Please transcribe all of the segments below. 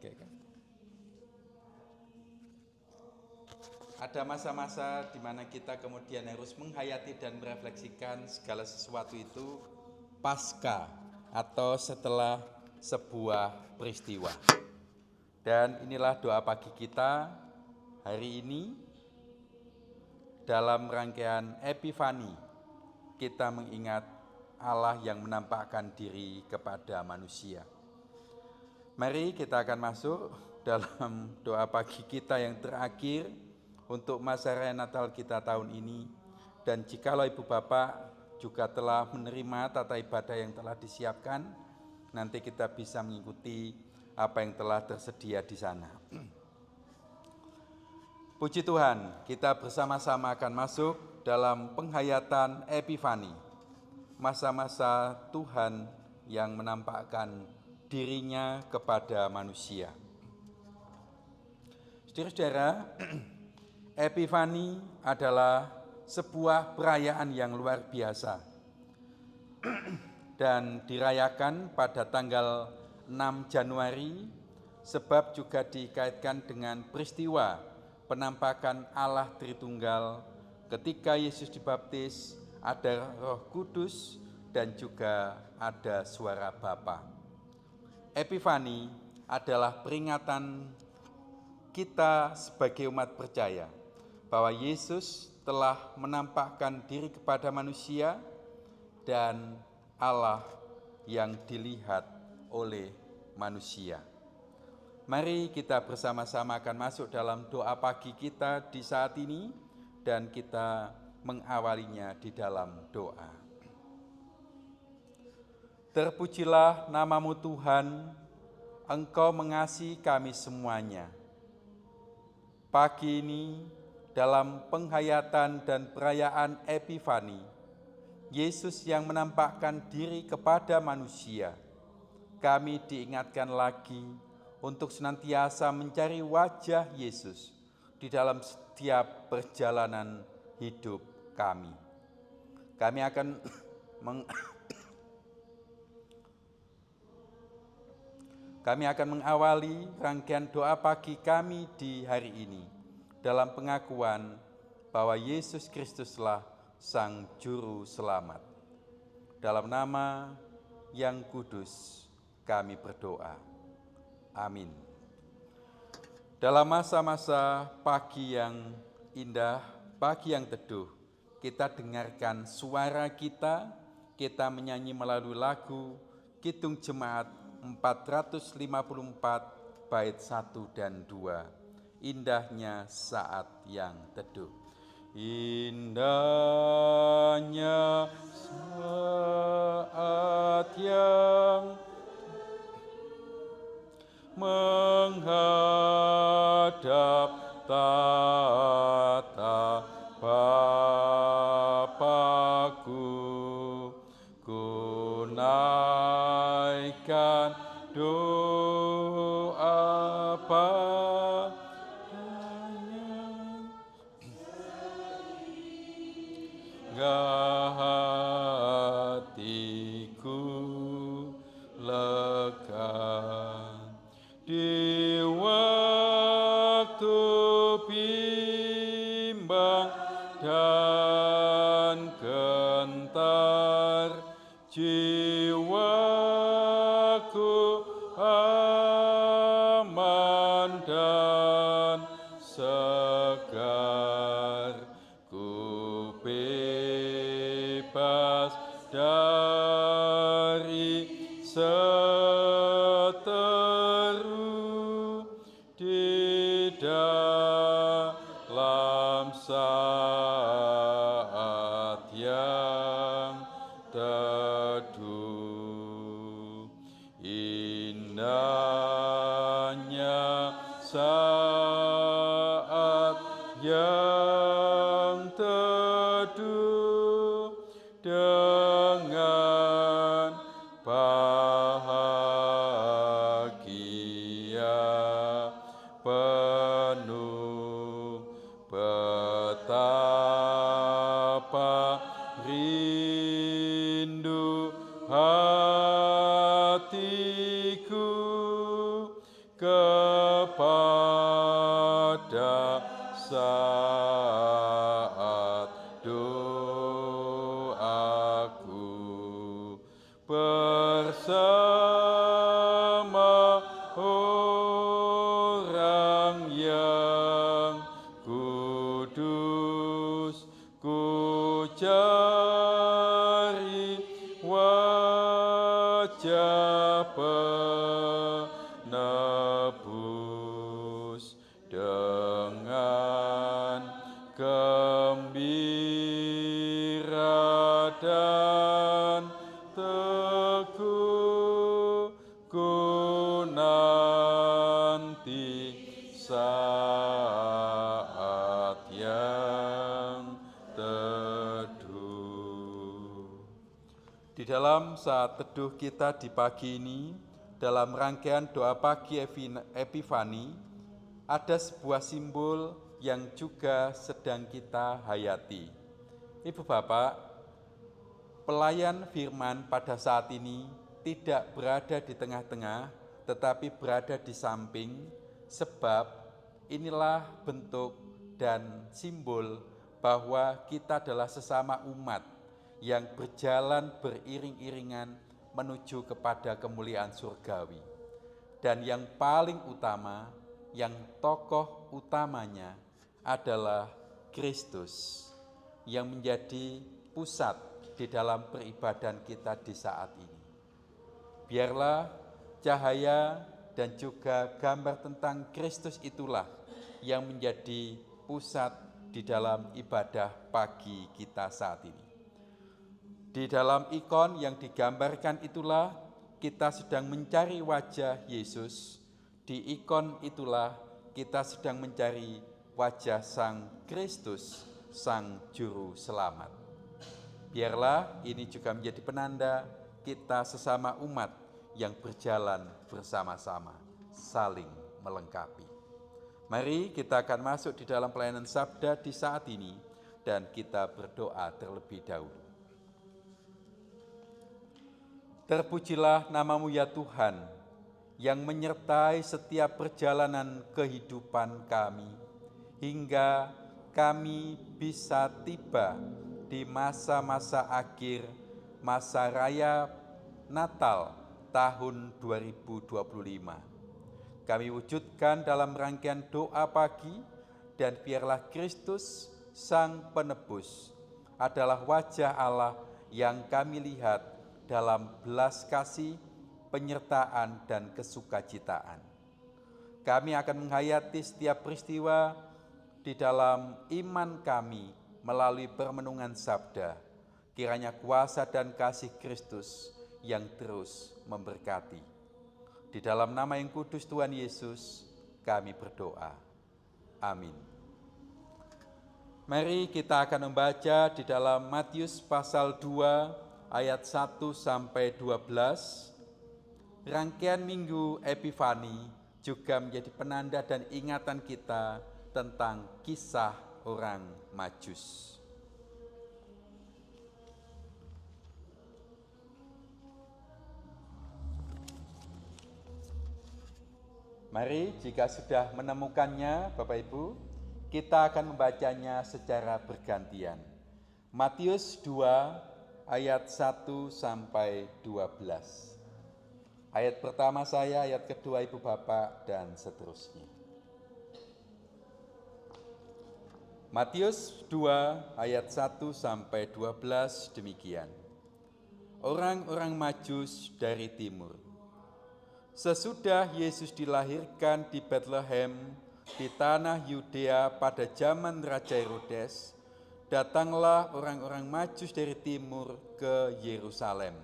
Oke. Ada masa-masa di mana kita kemudian harus menghayati dan merefleksikan segala sesuatu itu pasca atau setelah sebuah peristiwa. Dan inilah doa pagi kita hari ini dalam rangkaian Epifani. Kita mengingat Allah yang menampakkan diri kepada manusia. Mari kita akan masuk dalam doa pagi kita yang terakhir untuk masa raya Natal kita tahun ini. Dan jikalau Ibu Bapak juga telah menerima tata ibadah yang telah disiapkan, nanti kita bisa mengikuti apa yang telah tersedia di sana. Puji Tuhan, kita bersama-sama akan masuk dalam penghayatan Epifani, masa-masa Tuhan yang menampakkan dirinya kepada manusia. Saudara-saudara, Epifani adalah sebuah perayaan yang luar biasa dan dirayakan pada tanggal 6 Januari sebab juga dikaitkan dengan peristiwa penampakan Allah Tritunggal ketika Yesus dibaptis, ada Roh Kudus dan juga ada suara Bapa. Epifani adalah peringatan kita sebagai umat percaya bahwa Yesus telah menampakkan diri kepada manusia dan Allah yang dilihat oleh manusia. Mari kita bersama-sama akan masuk dalam doa pagi kita di saat ini dan kita mengawalinya di dalam doa. Terpujilah namamu Tuhan, Engkau mengasihi kami semuanya. Pagi ini dalam penghayatan dan perayaan Epifani, Yesus yang menampakkan diri kepada manusia, kami diingatkan lagi untuk senantiasa mencari wajah Yesus di dalam setiap perjalanan hidup kami. Kami akan mengawali rangkaian doa pagi kami di hari ini dalam pengakuan bahwa Yesus Kristuslah Sang Juru Selamat. Dalam nama yang kudus kami berdoa. Amin. Dalam masa-masa pagi yang indah, pagi yang teduh, kita dengarkan suara kita menyanyi melalui lagu Kidung Jemaat 454 bait 1 dan 2. Indahnya saat yang teduh. Indahnya saat yang menghadap tata Bapa-Ku, ku naikkan doa padanya, hatiku lega di waktu bimbang dan gentar, jiwaku aman dan segar, ku bebas dari seteru di dalam saat yang teduh. Indahnya saat yang teduh dengan bahagia penuh, betapa rindu hatiku ke pada saat doaku bersama orang yang kudus, ku cari wajah penebus dengan gembira dan teguh ku nanti saat yang teduh. Di dalam saat teduh kita di pagi ini, dalam rangkaian doa pagi Epifani, ada sebuah simbol yang juga sedang kita hayati. Ibu Bapak, pelayan firman pada saat ini tidak berada di tengah-tengah, tetapi berada di samping, sebab inilah bentuk dan simbol bahwa kita adalah sesama umat yang berjalan beriring-iringan menuju kepada kemuliaan surgawi. Dan yang paling utama, yang tokoh utamanya adalah Kristus yang menjadi pusat di dalam peribadan kita di saat ini. Biarlah cahaya dan juga gambar tentang Kristus itulah yang menjadi pusat di dalam ibadah pagi kita saat ini. Di dalam ikon yang digambarkan itulah kita sedang mencari wajah Yesus. Di ikon itulah kita sedang mencari wajah Sang Kristus, Sang Juru Selamat. Biarlah ini juga menjadi penanda kita sesama umat yang berjalan bersama-sama, saling melengkapi. Mari kita akan masuk di dalam pelayanan sabda di saat ini dan kita berdoa terlebih dahulu. Terpujilah namamu ya Tuhan, yang menyertai setiap perjalanan kehidupan kami, hingga kami bisa tiba di masa-masa akhir masa raya Natal tahun 2025. Kami wujudkan dalam rangkaian doa pagi, dan biarlah Kristus Sang Penebus adalah wajah Allah yang kami lihat dalam belas kasih, penyertaan, dan kesukacitaan. Kami akan menghayati setiap peristiwa di dalam iman kami melalui permenungan sabda. Kiranya kuasa dan kasih Kristus yang terus memberkati. Di dalam nama yang kudus Tuhan Yesus, kami berdoa. Amin. Mari kita akan membaca di dalam Matius pasal 2 ayat 1 sampai 12. Rangkaian Minggu Epifani juga menjadi penanda dan ingatan kita tentang kisah orang Majus. Mari jika sudah menemukannya Bapak Ibu, kita akan membacanya secara bergantian. Matius 2 ayat 1 sampai 12. Ayat pertama saya, ayat kedua Ibu Bapak, dan seterusnya. Matius 2 ayat 1 sampai 12 demikian. Orang-orang Majus dari timur. Sesudah Yesus dilahirkan di Bethlehem di tanah Yudea pada zaman Raja Herodes, datanglah orang-orang Majus dari timur ke Yerusalem.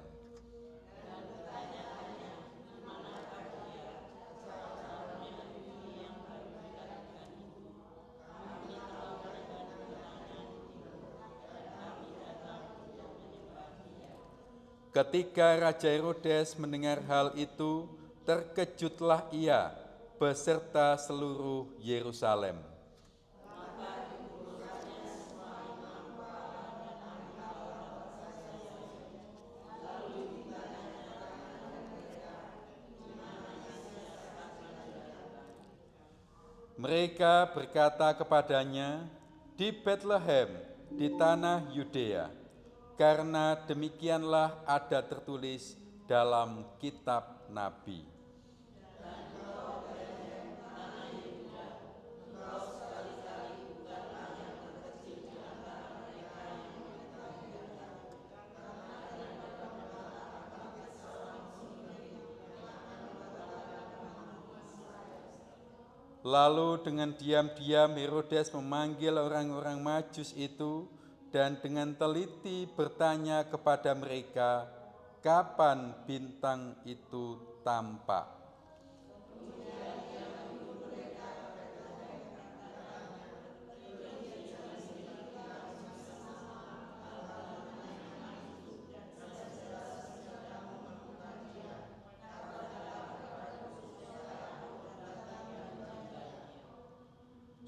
Ketika Raja Herodes mendengar hal itu, terkejutlah ia beserta seluruh Yerusalem. Mereka berkata kepadanya, "Di Betlehem, di tanah Yudea, karena demikianlah ada tertulis dalam kitab Nabi." Lalu dengan diam-diam Herodes memanggil orang-orang Majus itu dan dengan teliti bertanya kepada mereka, kapan bintang itu tampak.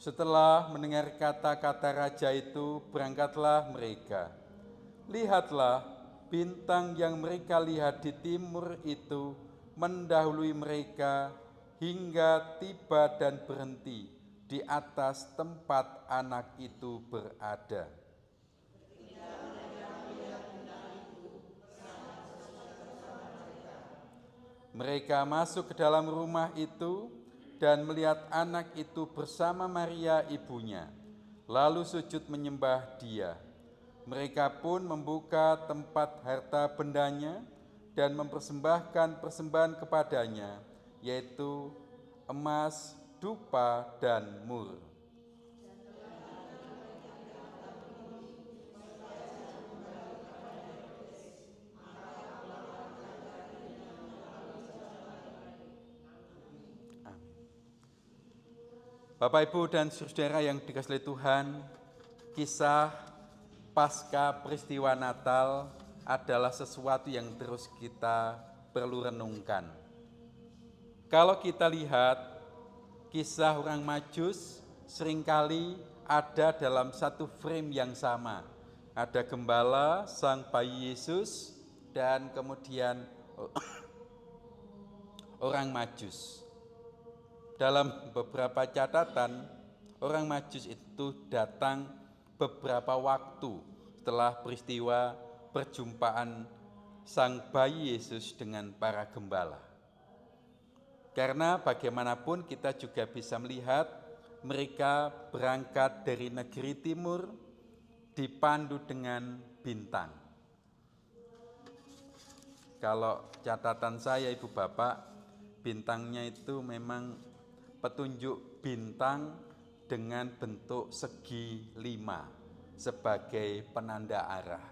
Setelah mendengar kata-kata raja itu, berangkatlah mereka. Lihatlah, bintang yang mereka lihat di timur itu mendahului mereka hingga tiba dan berhenti di atas tempat anak itu berada. Mereka masuk ke dalam rumah itu dan melihat anak itu bersama Maria ibunya, lalu sujud menyembah dia. Mereka pun membuka tempat harta bendanya dan mempersembahkan persembahan kepadanya, yaitu emas, dupa, dan mur. Bapak, Ibu, dan saudara yang dikasihi Tuhan, kisah pasca peristiwa Natal adalah sesuatu yang terus kita perlu renungkan. Kalau kita lihat kisah orang Majus seringkali ada dalam satu frame yang sama. Ada gembala, sang bayi Yesus, dan kemudian orang Majus. Dalam beberapa catatan, orang Majus itu datang beberapa waktu setelah peristiwa perjumpaan sang bayi Yesus dengan para gembala. Karena bagaimanapun kita juga bisa melihat mereka berangkat dari negeri timur dipandu dengan bintang. Kalau catatan saya, Ibu Bapak, bintangnya itu memang petunjuk bintang dengan bentuk segi 5 sebagai penanda arah.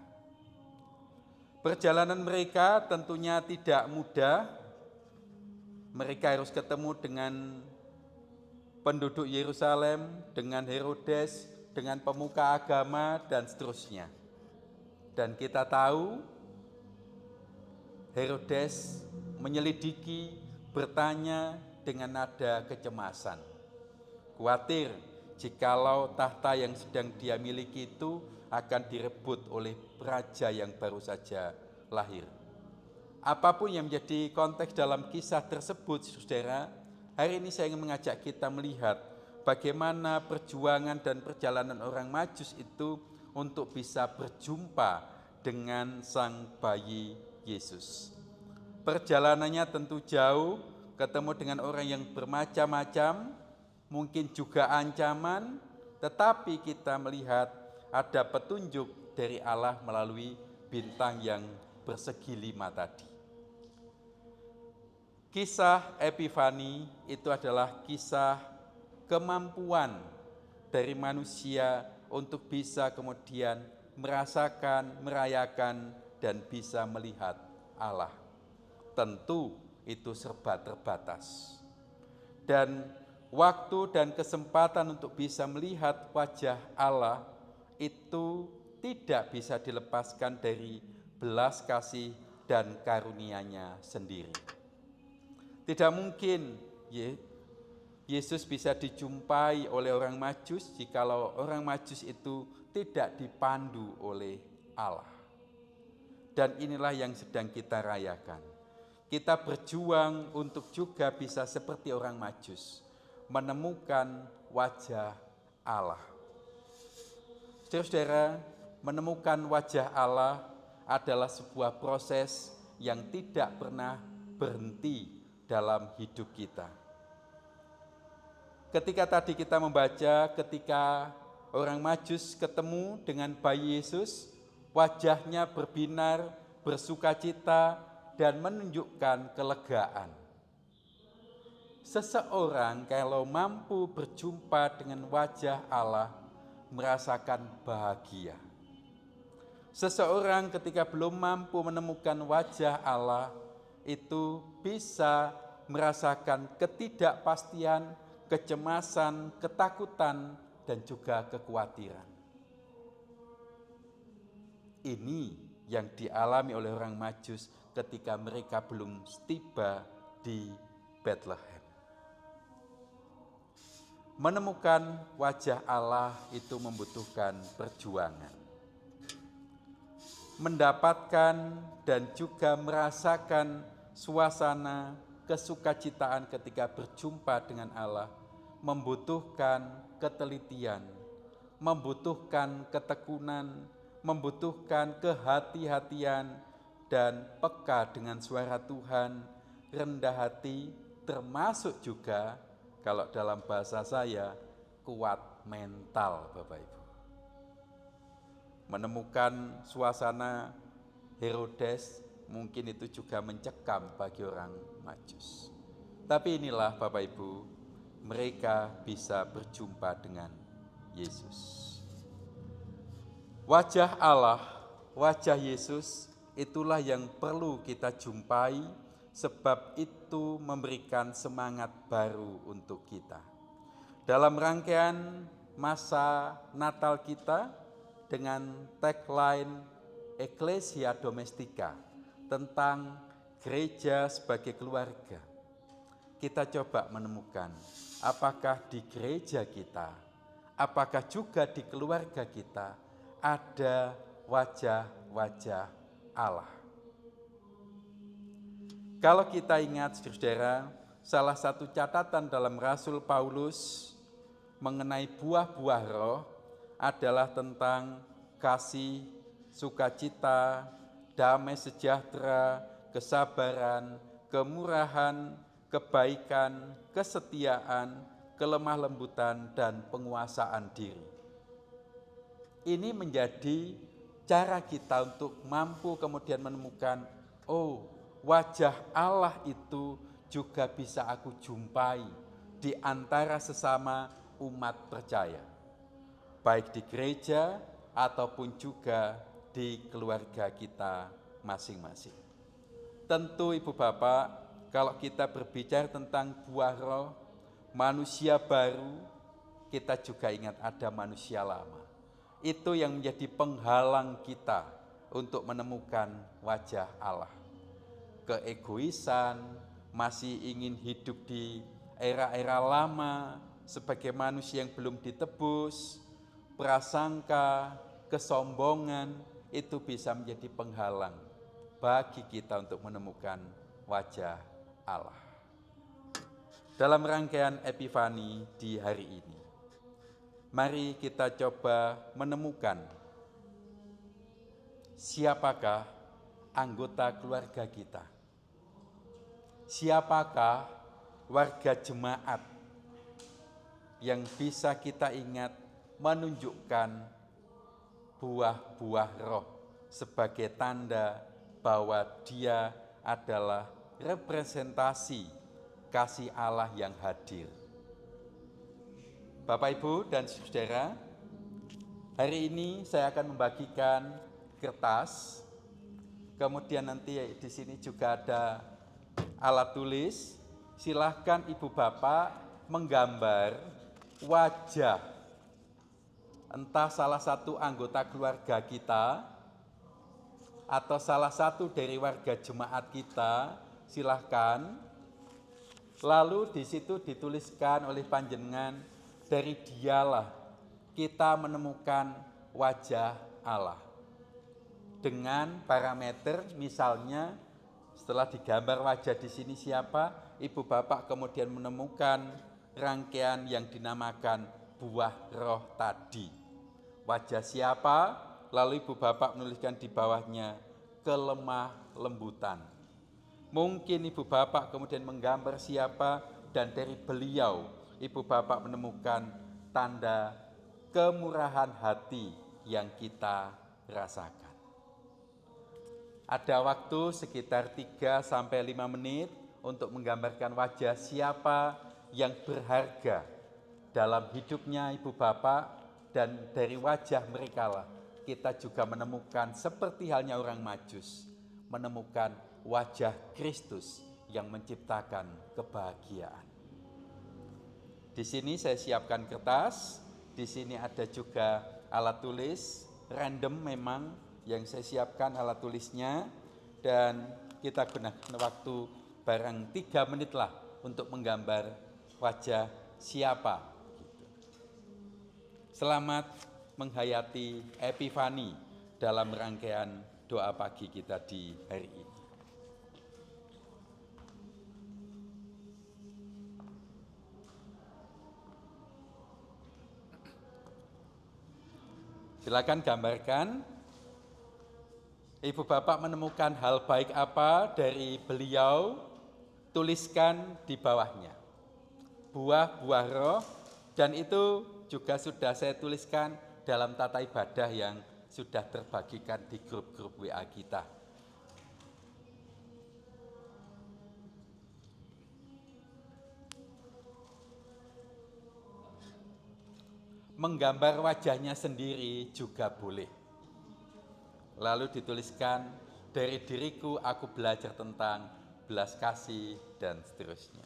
Perjalanan mereka tentunya tidak mudah. Mereka harus ketemu dengan penduduk Yerusalem, dengan Herodes, dengan pemuka agama, dan seterusnya. Dan kita tahu Herodes menyelidiki, bertanya dengan nada kecemasan. Khawatir jikalau tahta yang sedang dia miliki itu akan direbut oleh raja yang baru saja lahir. Apapun yang menjadi konteks dalam kisah tersebut, saudara, hari ini saya ingin mengajak kita melihat bagaimana perjuangan dan perjalanan orang Majus itu untuk bisa berjumpa dengan sang bayi Yesus. Perjalanannya tentu jauh, ketemu dengan orang yang bermacam-macam, mungkin juga ancaman, tetapi kita melihat ada petunjuk dari Allah melalui bintang yang bersegi 5 tadi. Kisah Epifani itu adalah kisah kemampuan dari manusia untuk bisa kemudian merasakan, merayakan, dan bisa melihat Allah. Tentu itu serba terbatas. Dan waktu dan kesempatan untuk bisa melihat wajah Allah itu tidak bisa dilepaskan dari belas kasih dan karunia-Nya sendiri. Tidak mungkin Yesus bisa dijumpai oleh orang Majus jikalau orang Majus itu tidak dipandu oleh Allah. Dan inilah yang sedang kita rayakan. Kita berjuang untuk juga bisa seperti orang Majus, menemukan wajah Allah. Saudara-saudara, menemukan wajah Allah adalah sebuah proses yang tidak pernah berhenti dalam hidup kita. Ketika tadi kita membaca, ketika orang Majus ketemu dengan bayi Yesus, wajahnya berbinar, bersukacita, dan menunjukkan kelegaan. Seseorang kalau mampu berjumpa dengan wajah Allah, merasakan bahagia. Seseorang ketika belum mampu menemukan wajah Allah, itu bisa merasakan ketidakpastian, kecemasan, ketakutan, dan juga kekhawatiran. Ini yang dialami oleh orang Majus ketika mereka belum tiba di Bethlehem. Menemukan wajah Allah itu membutuhkan perjuangan. Mendapatkan dan juga merasakan suasana kesukacitaan ketika berjumpa dengan Allah membutuhkan ketelitian, membutuhkan ketekunan, membutuhkan kehati-hatian dan peka dengan suara Tuhan, rendah hati, termasuk juga kalau dalam bahasa saya, kuat mental, Bapak Ibu. Menemukan suasana Herodes mungkin itu juga mencekam bagi orang Majus. Tapi inilah Bapak Ibu, mereka bisa berjumpa dengan Yesus. Wajah Allah, wajah Yesus, itulah yang perlu kita jumpai, sebab itu memberikan semangat baru untuk kita. Dalam rangkaian masa Natal kita dengan tagline Ecclesia Domestica tentang gereja sebagai keluarga, kita coba menemukan apakah di gereja kita, apakah juga di keluarga kita ada wajah-wajah Allah. Kalau kita ingat, saudara, salah satu catatan dalam Rasul Paulus mengenai buah-buah roh adalah tentang kasih, sukacita, damai sejahtera, kesabaran, kemurahan, kebaikan, kesetiaan, kelemah lembutan, dan penguasaan diri. Ini menjadi cara kita untuk mampu kemudian menemukan, wajah Allah itu juga bisa aku jumpai di antara sesama umat percaya, baik di gereja ataupun juga di keluarga kita masing-masing. Tentu Ibu Bapak, kalau kita berbicara tentang buah roh, manusia baru, kita juga ingat ada manusia lama. Itu yang menjadi penghalang kita untuk menemukan wajah Allah. Keegoisan, masih ingin hidup di era-era lama sebagai manusia yang belum ditebus, prasangka, kesombongan, itu bisa menjadi penghalang bagi kita untuk menemukan wajah Allah. Dalam rangkaian Epifani di hari ini, mari kita coba menemukan siapakah anggota keluarga kita. Siapakah warga jemaat yang bisa kita ingat menunjukkan buah-buah roh sebagai tanda bahwa dia adalah representasi kasih Allah yang hadir. Bapak, Ibu, dan saudara, hari ini saya akan membagikan kertas, kemudian nanti di sini juga ada alat tulis. Silahkan Ibu Bapak menggambar wajah entah salah satu anggota keluarga kita atau salah satu dari warga jemaat kita, silahkan. Lalu di situ dituliskan oleh panjenengan, dari dialah kita menemukan wajah Allah. Dengan parameter misalnya setelah digambar wajah di sini siapa, Ibu Bapak kemudian menemukan rangkaian yang dinamakan buah roh tadi. Wajah siapa? Lalu Ibu Bapak menuliskan di bawahnya, kelemah lembutan. Mungkin Ibu Bapak kemudian menggambar siapa, dan dari beliau Ibu Bapak menemukan tanda kemurahan hati yang kita rasakan. Ada waktu sekitar 3-5 menit untuk menggambarkan wajah siapa yang berharga dalam hidupnya Ibu Bapak, dan dari wajah merekalah kita juga menemukan seperti halnya orang Majus, menemukan wajah Kristus yang menciptakan kebahagiaan. Di sini saya siapkan kertas, di sini ada juga alat tulis, random memang yang saya siapkan alat tulisnya, dan kita gunakan waktu barang 3 menit lah untuk menggambar wajah siapa. Selamat menghayati Epifani dalam rangkaian doa pagi kita di hari ini. Silakan gambarkan, Ibu Bapak menemukan hal baik apa dari beliau, tuliskan di bawahnya. Buah-buah roh, dan itu juga sudah saya tuliskan dalam tata ibadah yang sudah terbagikan di grup-grup WA kita. Menggambar wajahnya sendiri juga boleh. Lalu dituliskan, dari diriku aku belajar tentang belas kasih dan seterusnya.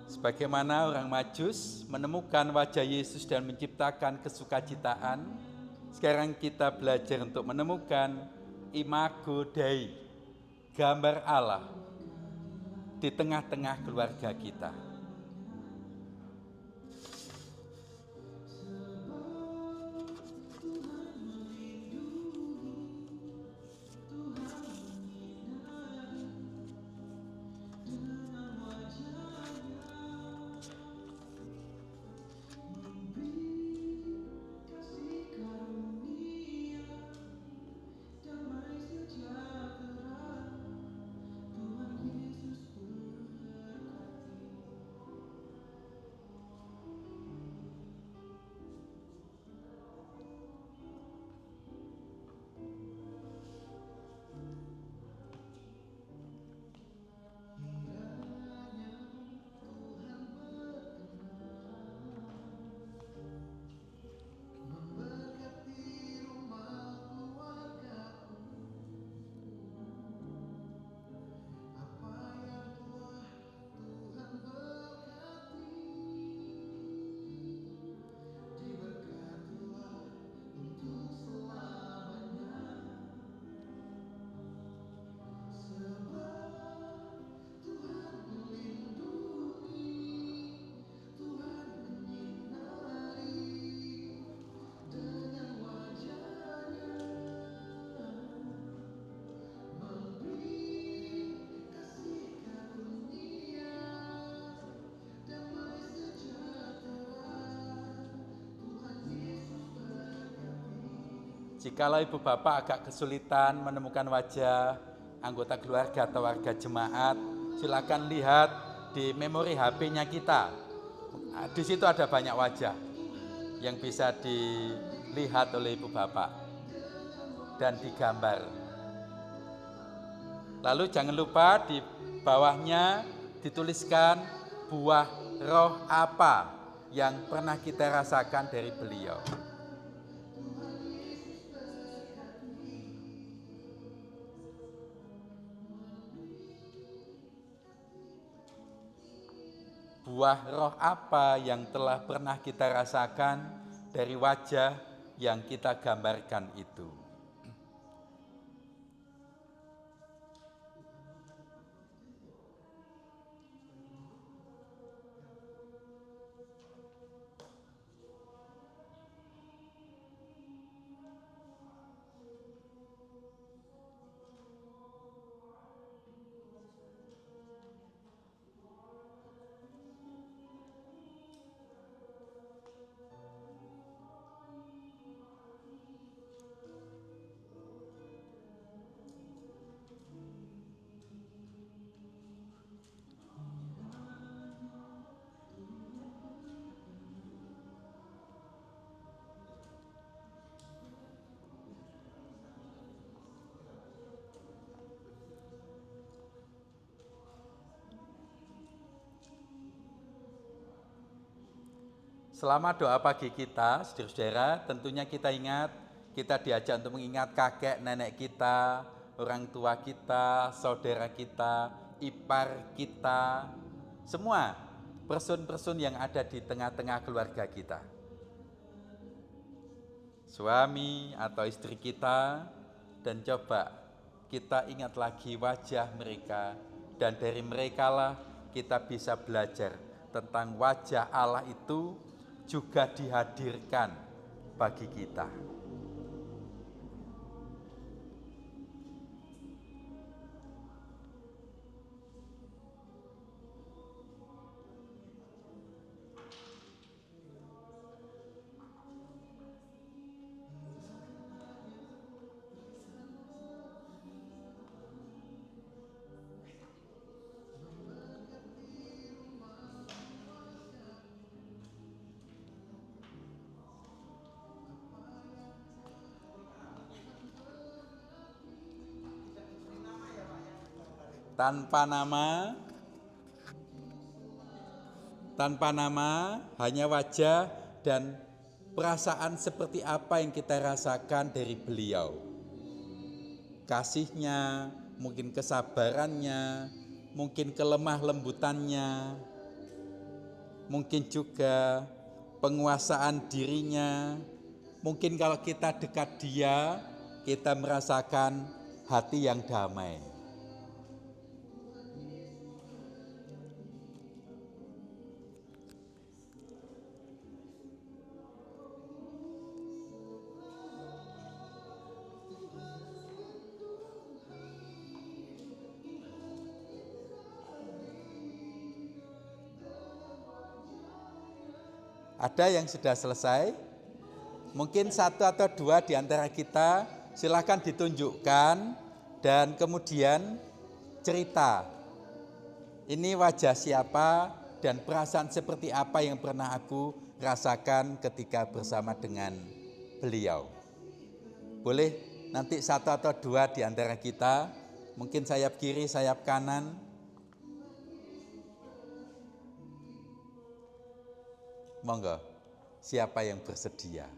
Sebagaimana orang Majus menemukan wajah Yesus dan menciptakan kesukacitaan, sekarang kita belajar untuk menemukan imago Dei, gambar Allah di tengah-tengah keluarga kita. Jikalau ibu bapak agak kesulitan menemukan wajah anggota keluarga atau warga jemaat, silakan lihat di memori HP-nya kita. Di situ ada banyak wajah yang bisa dilihat oleh ibu bapak dan digambar. Lalu jangan lupa di bawahnya dituliskan buah roh apa yang pernah kita rasakan dari beliau. Buah roh apa yang telah pernah kita rasakan dari wajah yang kita gambarkan itu. Selama doa pagi kita, saudara-saudara, tentunya kita ingat, kita diajak untuk mengingat kakek nenek kita, orang tua kita, saudara kita, ipar kita, semua person-person yang ada di tengah-tengah keluarga kita. Suami atau istri kita, dan coba kita ingat lagi wajah mereka, dan dari merekalah kita bisa belajar tentang wajah Allah itu juga dihadirkan bagi kita. Tanpa nama, hanya wajah dan perasaan seperti apa yang kita rasakan dari beliau. Kasihnya, mungkin kesabarannya, mungkin kelemah lembutannya, mungkin juga penguasaan dirinya. Mungkin kalau kita dekat dia, kita merasakan hati yang damai. Ada yang sudah selesai? Mungkin satu atau dua di antara kita silakan ditunjukkan dan kemudian cerita. Ini wajah siapa dan perasaan seperti apa yang pernah aku rasakan ketika bersama dengan beliau. Boleh nanti satu atau dua di antara kita, mungkin sayap kiri, sayap kanan. Monggo, siapa yang bersedia?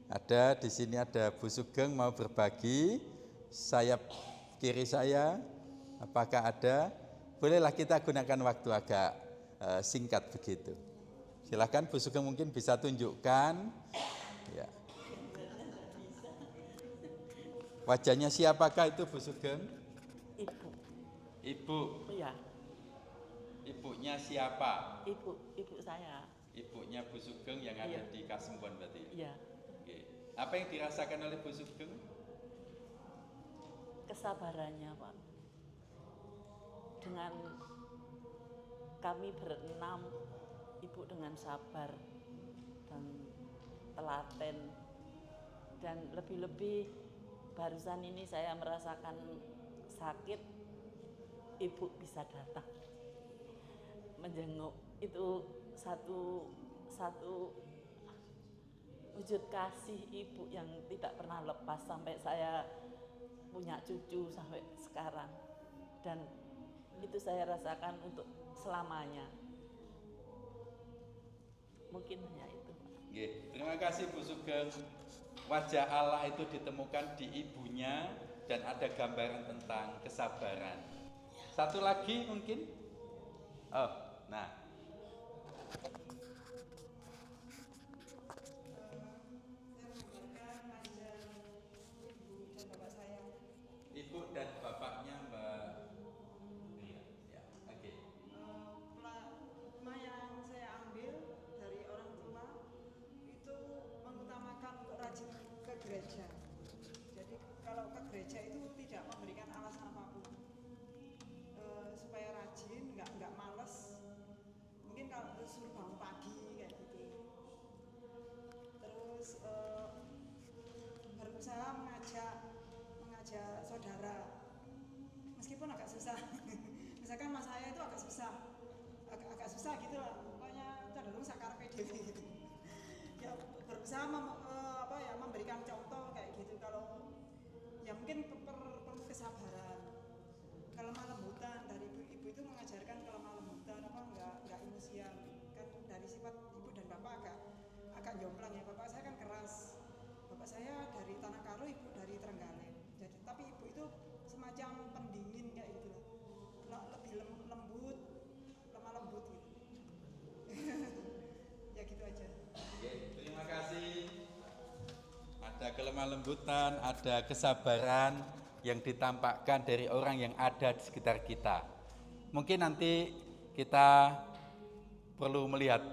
Ada di sini ada Bu Sugeng mau berbagi, sayap kiri saya, apakah ada? Bolehlah kita gunakan waktu agak singkat begitu. Silakan Bu Sugeng mungkin bisa tunjukkan. Ya. Wajahnya siapakah itu Bu Sugeng? Ibu. Ibu. Iya. Ibunya siapa? Ibu saya. Ibunya Bu Sugeng yang ada di Kasembon berarti. Iya. Oke. Apa yang dirasakan oleh Bu Sugeng? Kesabarannya, Pak. Dengan kami berenam, Ibu dengan sabar dan telaten Dan lebih-lebih barusan ini saya merasakan sakit, ibu bisa datang menjenguk. Itu satu wujud kasih ibu yang tidak pernah lepas sampai saya punya cucu sampai sekarang. Dan itu saya rasakan untuk selamanya. Mungkin hanya itu. Terima kasih Bu Sugeng. Wajah Allah itu ditemukan di ibunya dan ada gambaran tentang kesabaran. Satu lagi mungkin? Oh, nah. Ibu dan bapaknya Mbak. Ya, oke. Plasma yang saya ambil dari orang tua itu mengutamakan untuk rajin ke gereja. Jadi kalau ke gereja itu tidak memberikan alasan apapun, supaya rajin, nggak males. Mungkin kalau suruh bangun pagi kayak gitu. Terus berusaha mengajak saudara, meskipun agak susah. Misalkan mas saya itu agak susah gitu lah, pokoknya cenderung sakarepe dhewe gitu. Ya berusaha memberikan contoh kayak gitu. Kalau ya mungkin perlu kesabaran, kelemah lembutan. Dari ibu itu mengajarkan kelemah lembutan, nggak emosian. Kan dari sifat ibu dan bapak agak jomplang ya. Bapak saya kan keras, bapak saya dari Tanah Karo, ibu dari Trenggalek. Jadi tapi ibu itu semacam pendingin kayak gitu lah, lebih lembut, lemah lembut gitu. Ya gitu aja. Oke, terima kasih. Ada kelemah lembutan, ada kesabaran yang ditampakkan dari orang yang ada di sekitar kita. Mungkin nanti kita perlu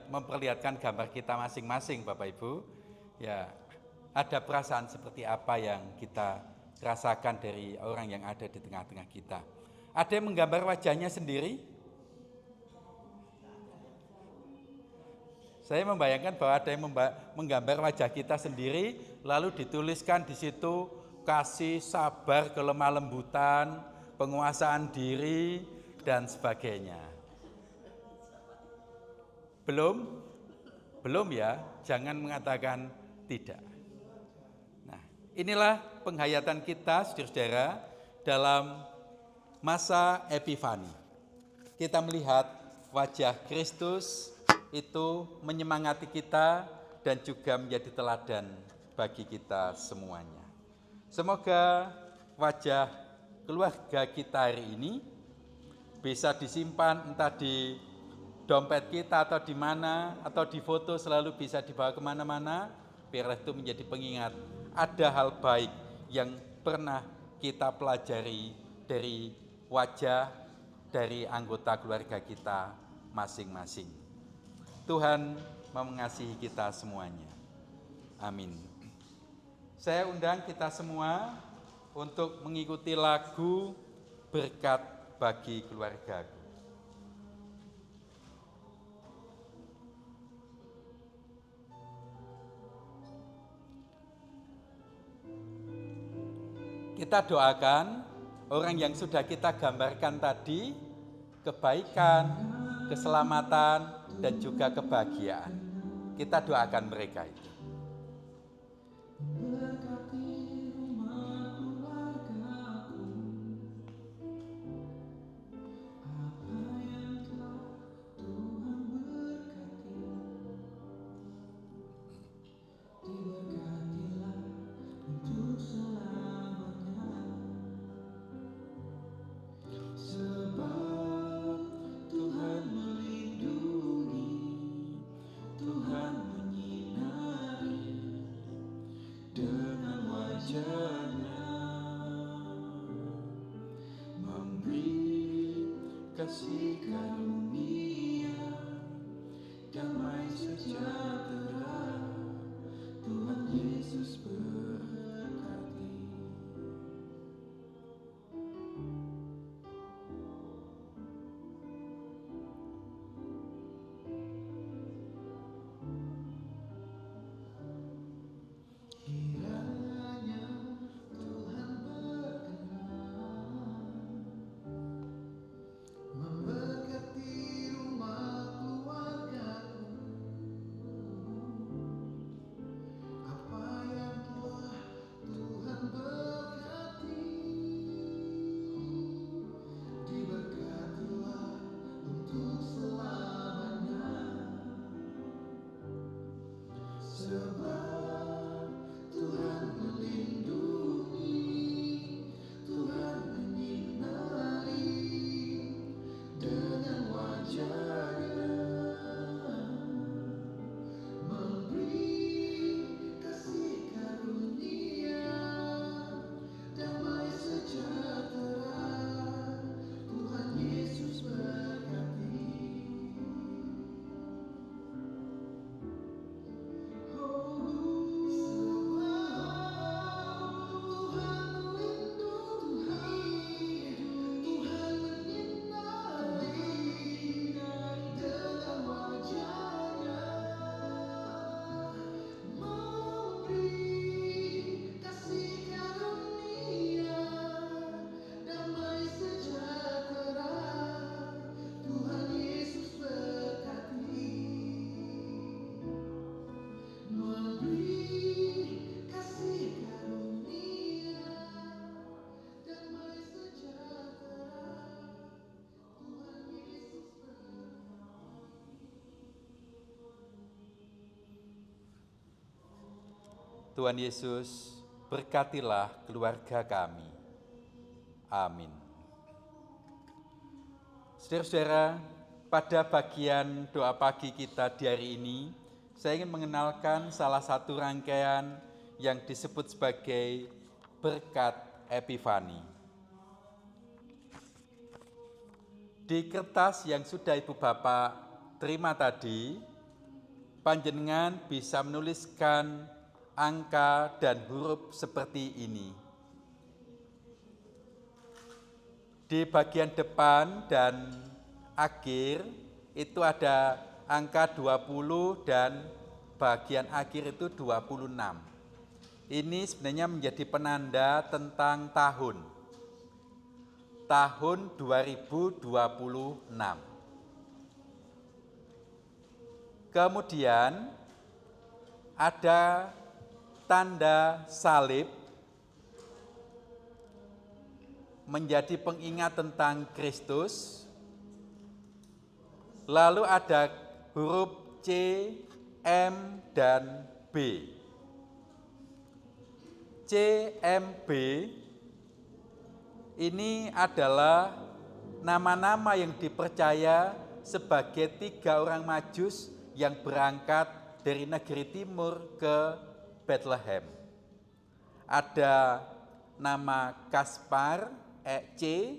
memperlihatkan gambar kita masing-masing, Bapak Ibu. Ya, ada perasaan seperti apa yang kita rasakan dari orang yang ada di tengah-tengah kita. Ada yang menggambar wajahnya sendiri? Saya membayangkan bahwa ada yang menggambar wajah kita sendiri, lalu dituliskan di situ kasih, sabar, kelemah lembutan, penguasaan diri, dan sebagainya. Belum ya, jangan mengatakan tidak. Nah, inilah penghayatan kita, saudara-saudara, dalam masa Epifani. Kita melihat wajah Kristus itu menyemangati kita dan juga menjadi teladan bagi kita semuanya. Semoga wajah keluarga kita hari ini bisa disimpan entah di dompet kita atau di mana, atau di foto selalu bisa dibawa kemana-mana, biarlah itu menjadi pengingat ada hal baik yang pernah kita pelajari dari wajah dari anggota keluarga kita masing-masing. Tuhan mengasihi kita semuanya. Amin. Saya undang kita semua untuk mengikuti lagu Berkat Bagi Keluargaku. Kita doakan orang yang sudah kita gambarkan tadi, kebaikan, keselamatan, dan juga kebahagiaan. Kita doakan mereka itu. Kasih karunia, damai sejahtera, Tuhan Yesus berkati. Kiranya Tuhan Yesus, berkatilah keluarga kami. Amin. Saudara-saudara, pada bagian doa pagi kita di hari ini, saya ingin mengenalkan salah satu rangkaian yang disebut sebagai berkat Epifani. Di kertas yang sudah Ibu Bapak terima tadi, panjenengan bisa menuliskan angka dan huruf seperti ini. Di bagian depan dan akhir itu ada angka 20 dan bagian akhir itu 26. Ini sebenarnya menjadi penanda tentang tahun 2026. Kemudian ada tanda salib menjadi pengingat tentang Kristus. Lalu ada huruf C, M, dan B. C, M, B ini adalah nama-nama yang dipercaya sebagai 3 orang Majus yang berangkat dari negeri timur ke Bethlehem. Ada nama Kaspar, C,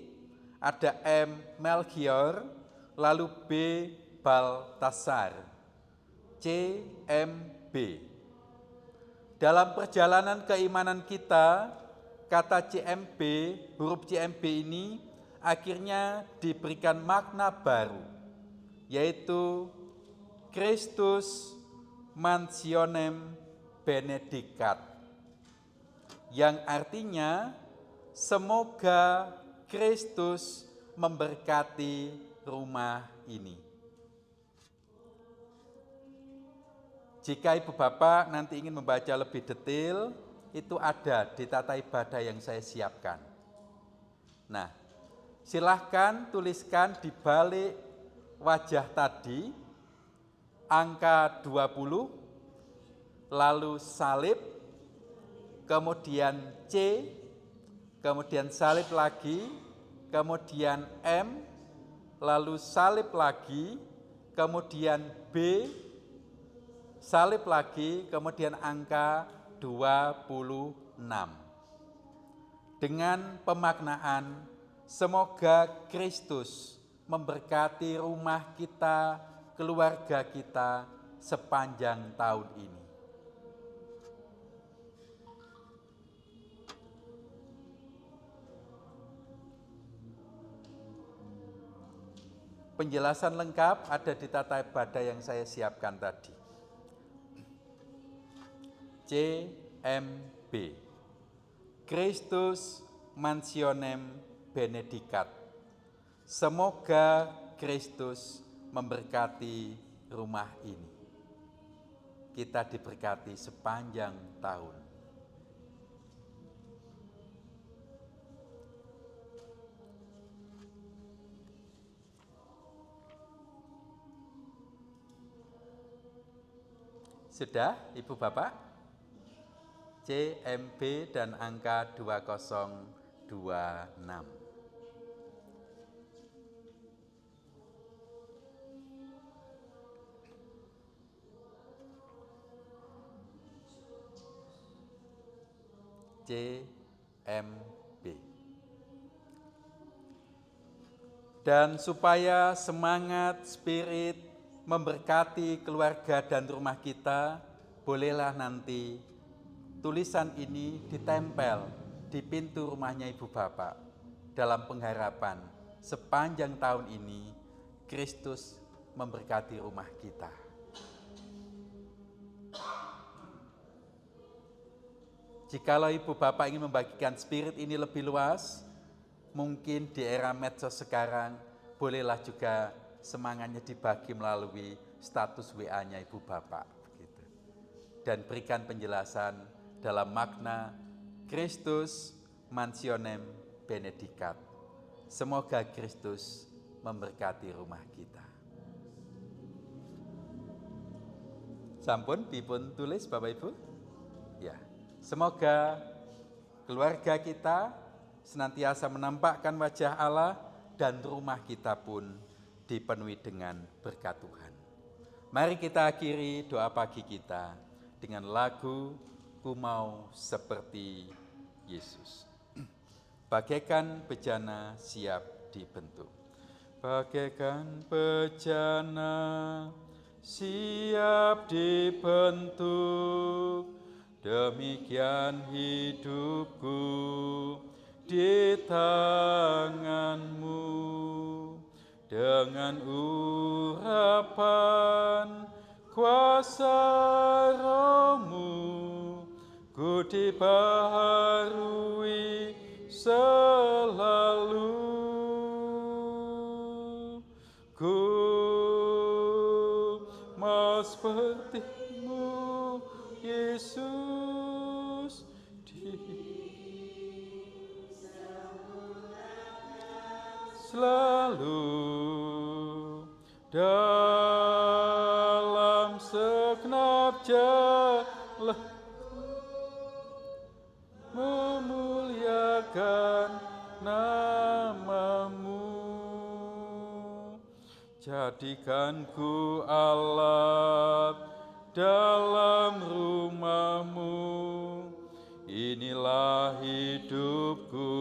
ada M, Melchior, lalu B, Baltasar, C, M, B. Dalam perjalanan keimanan kita, kata CMB, huruf CMB ini akhirnya diberikan makna baru, yaitu Christus Mansionem Benedicat, yang artinya semoga Kristus memberkati rumah ini. Jika Ibu Bapak nanti ingin membaca lebih detail, itu ada di tata ibadah yang saya siapkan. Nah, silahkan tuliskan di balik wajah tadi angka 20, lalu salib, kemudian C, kemudian salib lagi, kemudian M, lalu salib lagi, kemudian B, salib lagi, kemudian angka 26. Dengan pemaknaan, semoga Kristus memberkati rumah kita, keluarga kita sepanjang tahun ini. Penjelasan lengkap ada di tata ibadah yang saya siapkan tadi. CMB, Christus Mansionem Benedicat. Semoga Kristus memberkati rumah ini. Kita diberkati sepanjang tahun. Sudah, Ibu Bapak? CMB dan angka 2026. CMB. Dan supaya semangat, spirit memberkati keluarga dan rumah kita, bolehlah nanti tulisan ini ditempel di pintu rumahnya Ibu Bapak dalam pengharapan sepanjang tahun ini Kristus memberkati rumah kita. Jikalau Ibu Bapak ingin membagikan spirit ini lebih luas, mungkin di era medsos sekarang, bolehlah juga semangatnya dibagi melalui status WA-nya Ibu Bapak. Begitu. Dan berikan penjelasan dalam makna Christus Mansionem Benedicat. Semoga Kristus memberkati rumah kita. Sampun dipun tulis Bapak Ibu? Ya. Semoga keluarga kita senantiasa menampakkan wajah Allah dan rumah kita pun dipenuhi dengan berkat Tuhan. Mari kita akhiri doa pagi kita dengan lagu Ku Mau Seperti Yesus. Bagaikan bejana siap dibentuk. Bagaikan bejana siap dibentuk, demikian hidupku di tanganmu. Dengan urapan kuasa Roh-Mu, ku dibaharui selalu. Ku mau seperti-Mu, Yesus, selalu dalam segenap jalan memuliakan nama-Mu. Jadikan ku alat dalam rumah-Mu, inilah hidupku.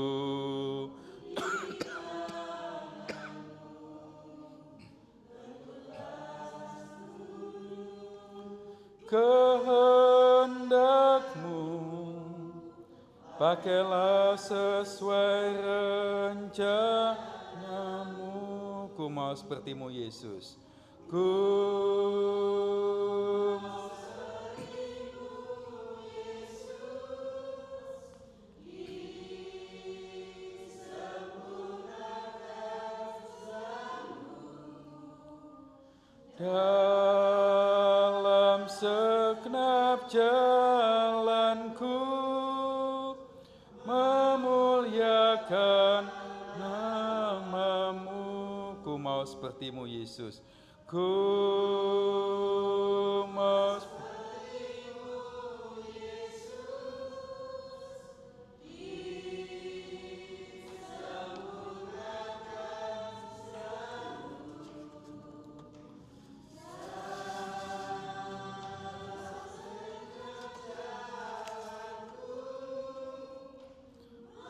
Kehendak-Mu, pakailah sesuai rencana-Mu. Ku mau seperti-Mu, Yesus. Ku mau dalam segenap jalanku memuliakan nama-Mu. Ku mau seperti-Mu, Yesus. Ku mau seperti-Mu, Yesus.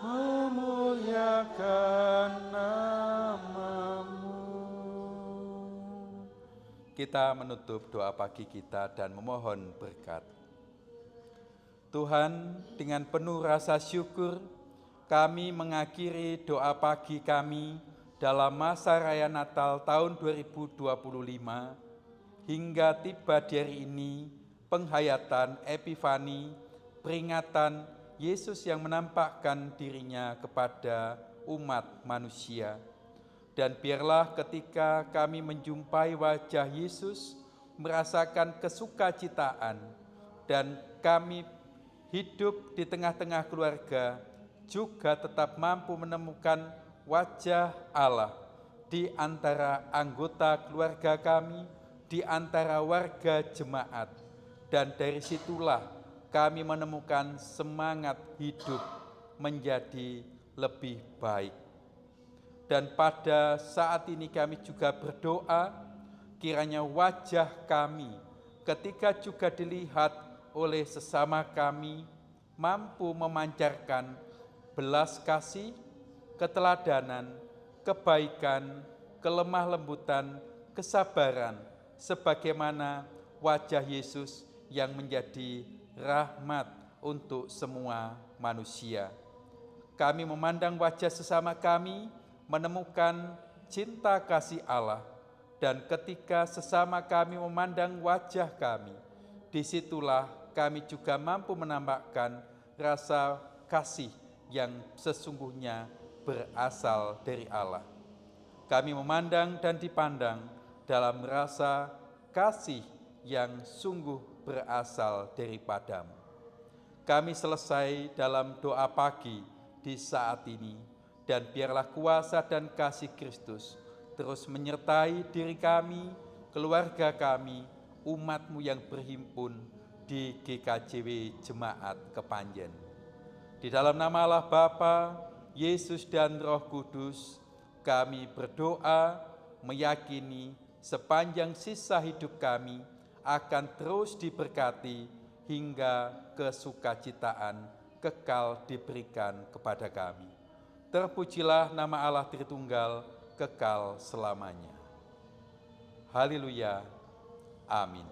Memuliakan nama-Mu. Kita menutup doa pagi kita dan memohon berkat. Tuhan, dengan penuh rasa syukur, kami mengakhiri doa pagi kami dalam masa Raya Natal tahun 2025 hingga tiba di hari ini, penghayatan Epifani, peringatan Yesus yang menampakkan dirinya kepada umat manusia. Dan biarlah ketika kami menjumpai wajah Yesus, merasakan kesukacitaan, dan kami hidup di tengah-tengah keluarga, juga tetap mampu menemukan wajah Allah di antara anggota keluarga kami, di antara warga jemaat. Dan dari situlah kami menemukan semangat hidup menjadi lebih baik. Dan pada saat ini kami juga berdoa, kiranya wajah kami ketika juga dilihat oleh sesama kami mampu memancarkan belas kasih, keteladanan, kebaikan, kelemah lembutan, kesabaran, sebagaimana wajah Yesus yang menjadi rahmat untuk semua manusia. Kami memandang wajah sesama kami, menemukan cinta kasih Allah, dan ketika sesama kami memandang wajah kami, disitulah kami juga mampu menampakkan rasa kasih yang sesungguhnya berasal dari Allah. Kami memandang dan dipandang dalam rasa kasih yang sungguh berasal daripada-Mu. Kami selesai dalam doa pagi di saat ini, dan biarlah kuasa dan kasih Kristus terus menyertai diri kami, keluarga kami, umat-Mu yang berhimpun di GKJW Jemaat Kepanjen. Di dalam nama Allah Bapa, Yesus dan Roh Kudus, kami berdoa meyakini sepanjang sisa hidup kami akan terus diberkati hingga kesukacitaan kekal diberikan kepada kami. Terpujilah nama Allah Tritunggal kekal selamanya. Haleluya. Amin.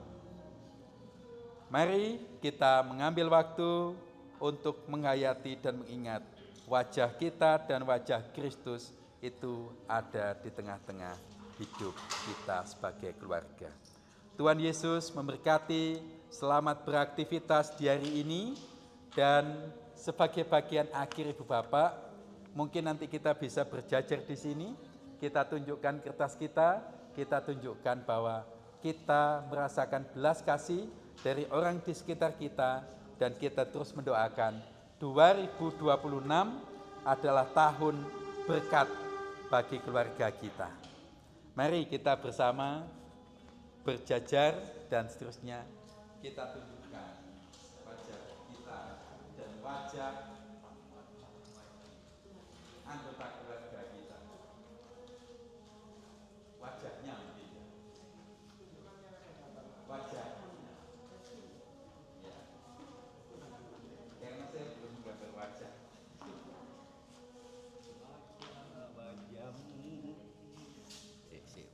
Mari kita mengambil waktu untuk menghayati dan mengingat wajah kita dan wajah Kristus itu ada di tengah-tengah hidup kita sebagai keluarga. Tuhan Yesus memberkati, selamat beraktivitas di hari ini, dan sebagai bagian akhir Ibu Bapak, mungkin nanti kita bisa berjajar di sini, kita tunjukkan kertas kita tunjukkan bahwa kita merasakan belas kasih dari orang di sekitar kita, dan kita terus mendoakan 2026 adalah tahun berkat bagi keluarga kita. Mari kita bersama berjajar dan seterusnya kita tunjukkan wajah kita dan wajah anggota keluarga kita. Wajahnya mungkin. Wajah. Ya. Karena saya belum menggambar wajah.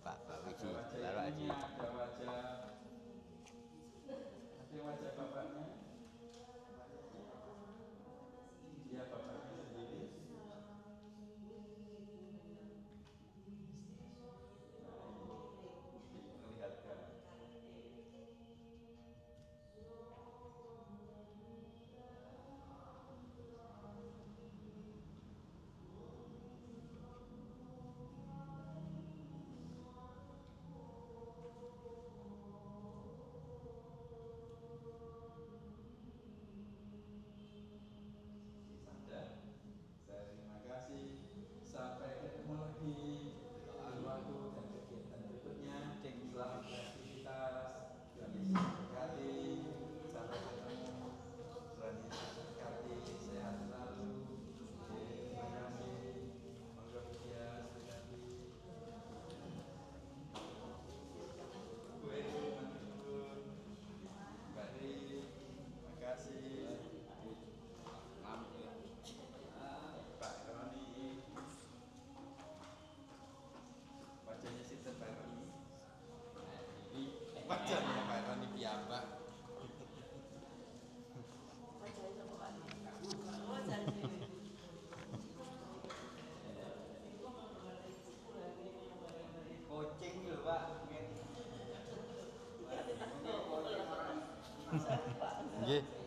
Pak Wiji, Ada wajah bapaknya. Dia bapaknya sendiri. Diperlihatkan. Saya terima kasih. Sampai ketemu lagi di waktu dan kegiatan berikutnya. Selamat beraktivitas. Tuhan Yesus memberkati. Sampai ketemu. Tuhan Yesus memberkati. Sehat selalu. Terima kasih. Monggo berdiam. Bu Edu, Manurun. Mbak Ri, terima kasih. Pak Roni, wajahnya sinten Pak Roni? Ini wajahnya Pak Roni piyambak. kucing lho Pak. Nggih.